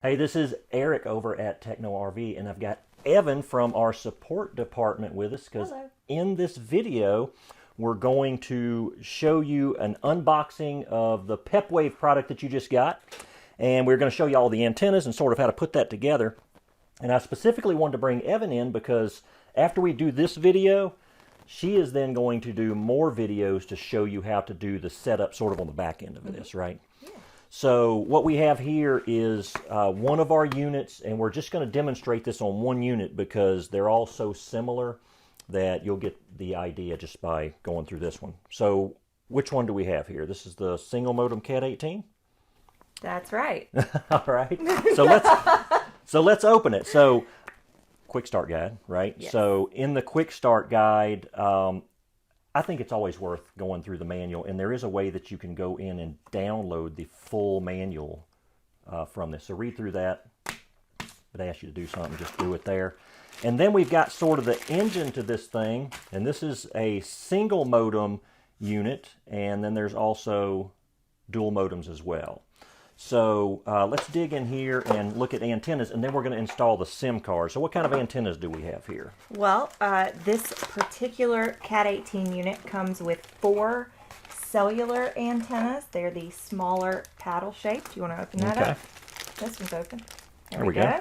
Hey, this is Eric over at TechnoRV, and I've got Evan from our support department with us because in this video, we're going to show you an unboxing of the Pepwave product that you just got. And we're going to show you all the antennas and sort of how to put that together. And I specifically wanted to bring Evan in because after we do this video, she is then going to do more videos to show you how to do the setup sort of on the back end of this, right? Yeah. So what we have here is one of our units, and we're just going to demonstrate this on one unit because they're all so similar that you'll get the idea just by going through this one. So which one do we have here? This is the single modem Cat 18? That's right. All right. So let's open it. So quick start guide, right? Yes. So in the quick start guide, I think it's always worth going through the manual, and there is a way that you can go in and download the full manual from this. So read through that. If it asks you to do something, just do it there. And then we've got sort of the engine to this thing, and this is a single modem unit, and then there's also dual modems as well. So let's dig in here and look at antennas, and then we're going to install the SIM card. So what kind of antennas do we have here? Well, this particular Cat 18 unit comes with 4 cellular antennas. They're the smaller paddle shaped. You want to open that up? This one's open. There we go. So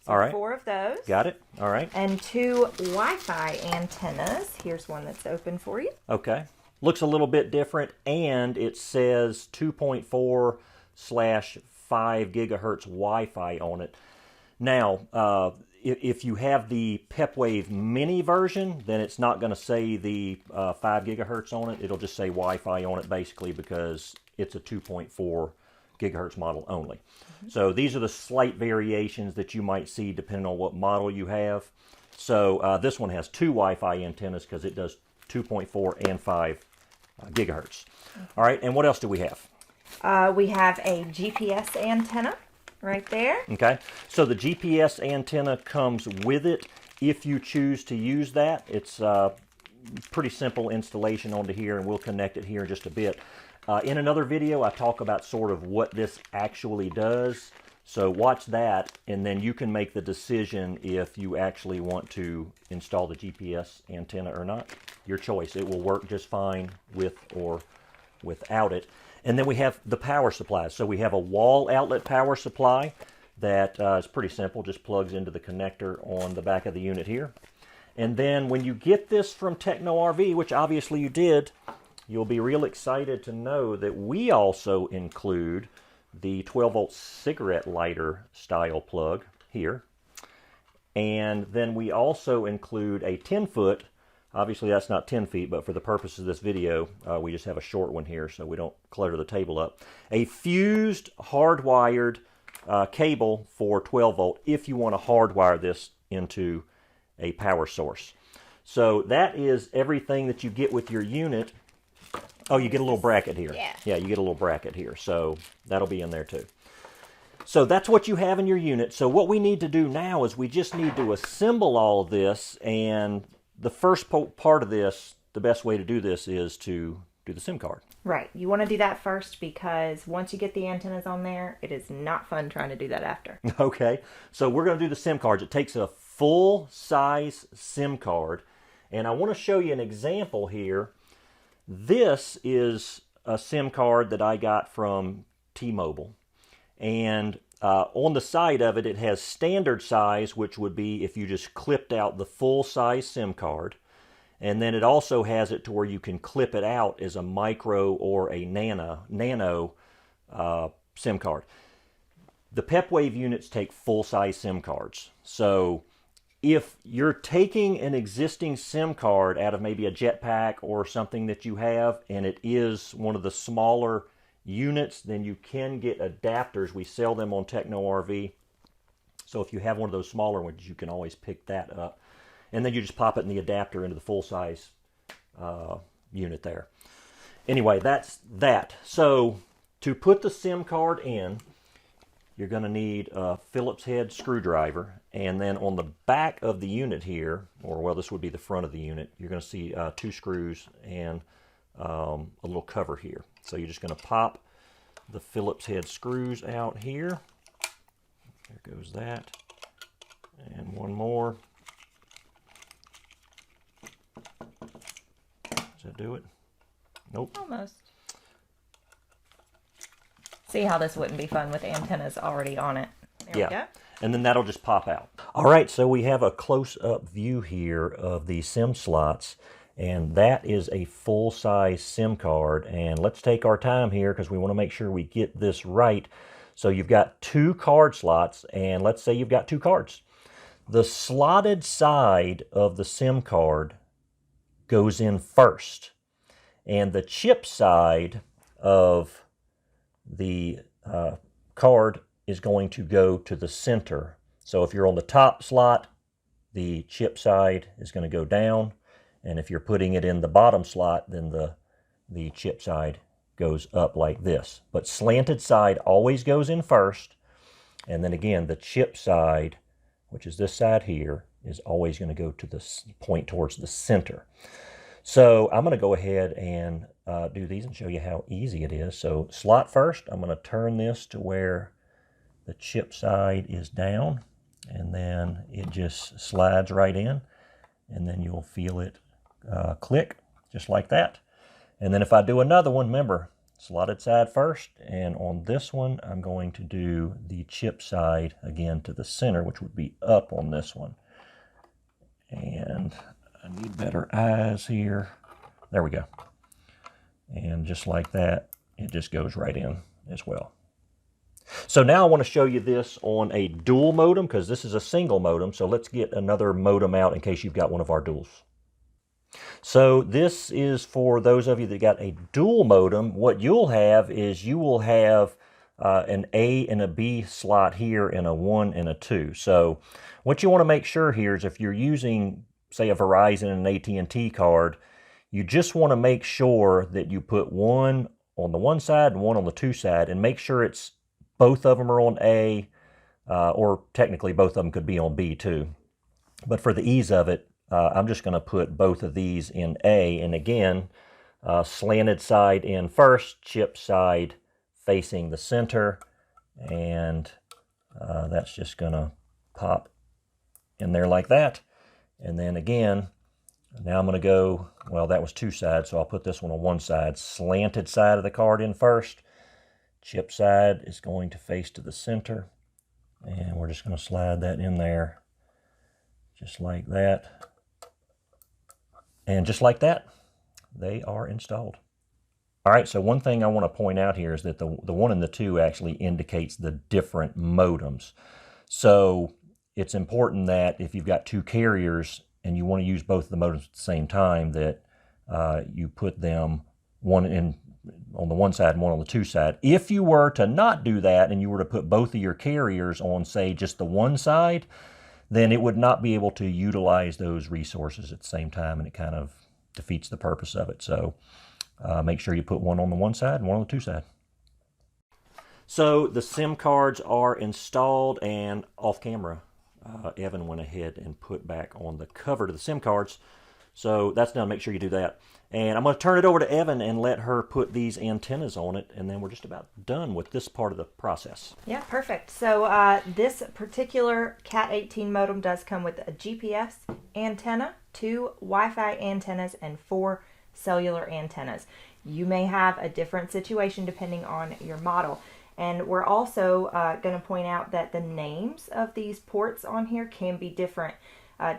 all right. 4 of those. Got it. All right. And 2 Wi-Fi antennas. Here's one that's open for you. Okay. Looks a little bit different, and it says 2.4/5 gigahertz Wi-Fi on it. Now, if you have the Pepwave mini version, then it's not going to say the 5 gigahertz on it. It'll just say Wi-Fi on it, basically, because it's a 2.4 gigahertz model only. So these are the slight variations that you might see depending on what model you have. So this one has 2 Wi-Fi antennas because it does 2.4 and 5 gigahertz. All right, and what else do we have? We have a GPS antenna right there. Okay, so the GPS antenna comes with it if you choose to use that. It's pretty simple installation onto here, and we'll connect it here in just a bit. In another video, I talk about sort of what this actually does. So watch that, and then you can make the decision if you actually want to install the GPS antenna or not. Your choice. It will work just fine with or without it. And then we have the power supply. So we have a wall outlet power supply that is pretty simple, just plugs into the connector on the back of the unit here. And then when you get this from TechnoRV, which obviously you did, you'll be real excited to know that we also include the 12-volt cigarette lighter style plug here. And then we also include a 10-foot, obviously that's not 10 feet, but for the purpose of this video, we just have a short one here so we don't clutter the table up. A fused hardwired cable for 12 volt if you want to hardwire this into a power source. So that is everything that you get with your unit. Oh, you get a little bracket here. Yeah, you get a little bracket here. So that'll be in there too. So that's what you have in your unit. So what we need to do now is we just need to assemble all of this. And the first part of this, the best way to do this is to do the SIM card. Right. You want to do that first because once you get the antennas on there, it is not fun trying to do that after. Okay. So we're going to do the SIM cards. It takes a full-size SIM card. And I want to show you an example here. This is a SIM card that I got from T-Mobile, and on the side of it, it has standard size, which would be if you just clipped out the full-size SIM card, and then it also has it to where you can clip it out as a micro or a nano SIM card. The Pepwave units take full-size SIM cards, so if you're taking an existing SIM card out of maybe a jetpack or something that you have, and it is one of the smaller units, then you can get adapters. We sell them on TechnoRV. So if you have one of those smaller ones, you can always pick that up. And then you just pop it in the adapter into the full-size unit there. Anyway, that's that. So to put the SIM card in, you're going to need a Phillips head screwdriver, and then on the back of the unit here, or well, this would be the front of the unit, you're going to see 2 screws and a little cover here. So you're just going to pop the Phillips head screws out here. There goes that. And one more. Does that do it? Nope. Almost. See how this wouldn't be fun with antennas already on it. There we go. And then that'll just pop out. All right, so we have a close-up view here of the SIM slots, and that is a full-size SIM card. And let's take our time here because we want to make sure we get this right. So you've got 2 card slots, and let's say you've got 2 cards. The slotted side of the SIM card goes in first, and the chip side of the card is going to go to the center. So if you're on the top slot, the chip side is going to go down, and if you're putting it in the bottom slot, then the chip side goes up like this. But slanted side always goes in first, and then again the chip side, which is this side here, is always going to go to the point towards the center. So I'm going to go ahead and do these and show you how easy it is. So slot first, I'm going to turn this to where the chip side is down, and then it just slides right in, and then you'll feel it click just like that. And then if I do another one, remember, slotted side first, and on this one I'm going to do the chip side again to the center, which would be up on this one. And I need better eyes here. There we go. And just like that, it just goes right in as well. So now I want to show you this on a dual modem, because this is a single modem. So let's get another modem out in case you've got one of our duals. So this is for those of you that got a dual modem. What you'll have is you will have an A and a B slot here, and a 1 and a 2. So what you want to make sure here is if you're using, say, a Verizon and an AT&T card, you just want to make sure that you put one on the one side and one on the 2 side, and make sure it's both of them are on A, or technically both of them could be on B too. But for the ease of it, I'm just going to put both of these in A, and again, slanted side in first, chip side facing the center, and that's just going to pop in there like that. And then again, now I'm going to go, well, that was 2 sides, so I'll put this one on one side. Slanted side of the card in first, chip side is going to face to the center, and we're just going to slide that in there just like that. And just like that, they are installed. All right, so one thing I want to point out here is that the 1 and the 2 actually indicates the different modems. So it's important that if you've got 2 carriers and you want to use both of the modems at the same time, that you put them one in on the one side and one on the 2 side. If you were to not do that and you were to put both of your carriers on, say, just the one side, then it would not be able to utilize those resources at the same time, and it kind of defeats the purpose of it. So make sure you put one on the one side and one on the 2 side. So the SIM cards are installed, and off camera, Evan went ahead and put back on the cover to the SIM cards. So that's done. Make sure you do that. And I'm going to turn it over to Evan and let her put these antennas on it, and then we're just about done with this part of the process. Yeah, perfect. So this particular Cat 18 modem does come with a GPS antenna, 2 Wi-Fi antennas, and 4 cellular antennas. You may have a different situation depending on your model. And we're also going to point out that the names of these ports on here can be different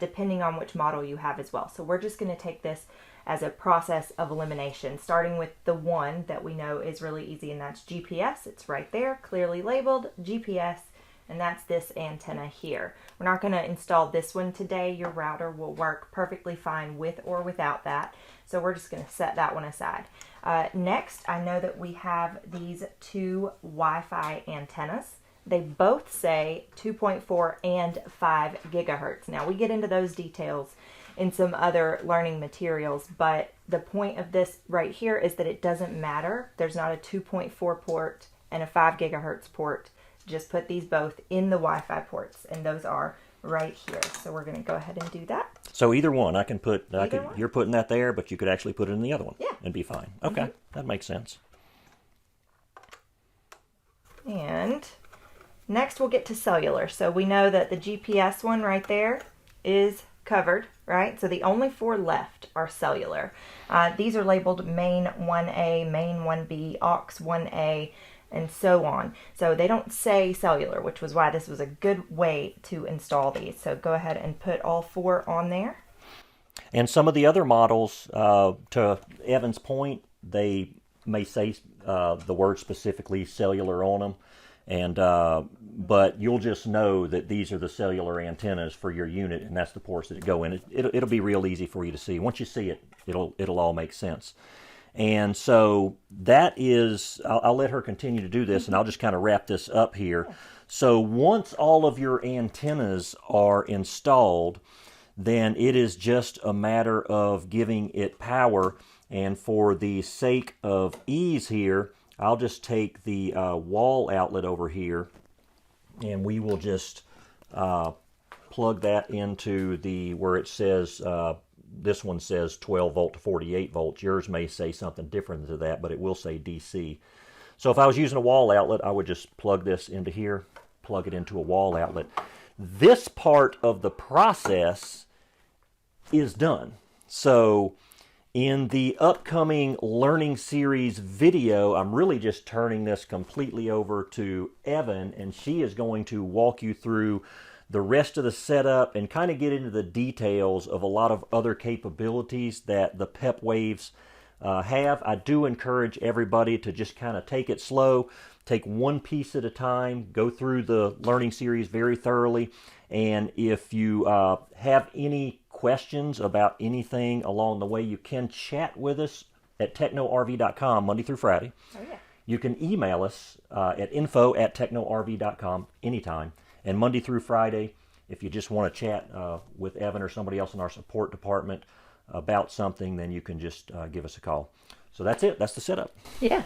depending on which model you have as well. So we're just going to take this as a process of elimination, starting with the one that we know is really easy, and that's GPS. It's right there, clearly labeled GPS, and that's this antenna here. We're not going to install this one today. Your router will work perfectly fine with or without that, so we're just going to set that one aside. Next, I know that we have these 2 Wi-Fi antennas. They both say 2.4 and 5 gigahertz. Now, we get into those details in some other learning materials, but the point of this right here is that it doesn't matter. There's not a 2.4 port and a 5 gigahertz port. Just put these both in the Wi-Fi ports, and those are right here. So we're going to go ahead and do that. So either one, I can put, you're putting that there, but you could actually put it in the other one. Yeah. And be fine. Okay, that makes sense. And next we'll get to cellular. So we know that the GPS one right there is covered, right? So the only 4 left are cellular. These are labeled main 1A, main 1B, aux 1A, and so on. So they don't say cellular, which was why this was a good way to install these. So go ahead and put all 4 on there. And some of the other models, to Evan's point, they may say the word specifically cellular on them, and but you'll just know that these are the cellular antennas for your unit, and that's the ports that go in. It'll be real easy for you to see. Once you see it, it'll all make sense. And so that is, I'll let her continue to do this, and I'll just kind of wrap this up here. So once all of your antennas are installed, then it is just a matter of giving it power. And for the sake of ease here, I'll just take the wall outlet over here, and we will just plug that into the, where it says, this one says 12 volt to 48 volts. Yours may say something different to that, but it will say DC. So if I was using a wall outlet, I would just plug this into here, plug it into a wall outlet. This part of the process is done. So in the upcoming learning series video, I'm really just turning this completely over to Evan, and she is going to walk you through the rest of the setup and kind of get into the details of a lot of other capabilities that the Pepwaves have. I do encourage everybody to just kind of take it slow, take one piece at a time, go through the learning series very thoroughly, and if you have any questions about anything along the way, you can chat with us at technorv.com Monday through Friday. Oh, yeah. You can email us at info@technorv.com anytime. And Monday through Friday, if you just want to chat with Evan or somebody else in our support department about something, then you can just give us a call. So that's it. That's the setup. Yeah.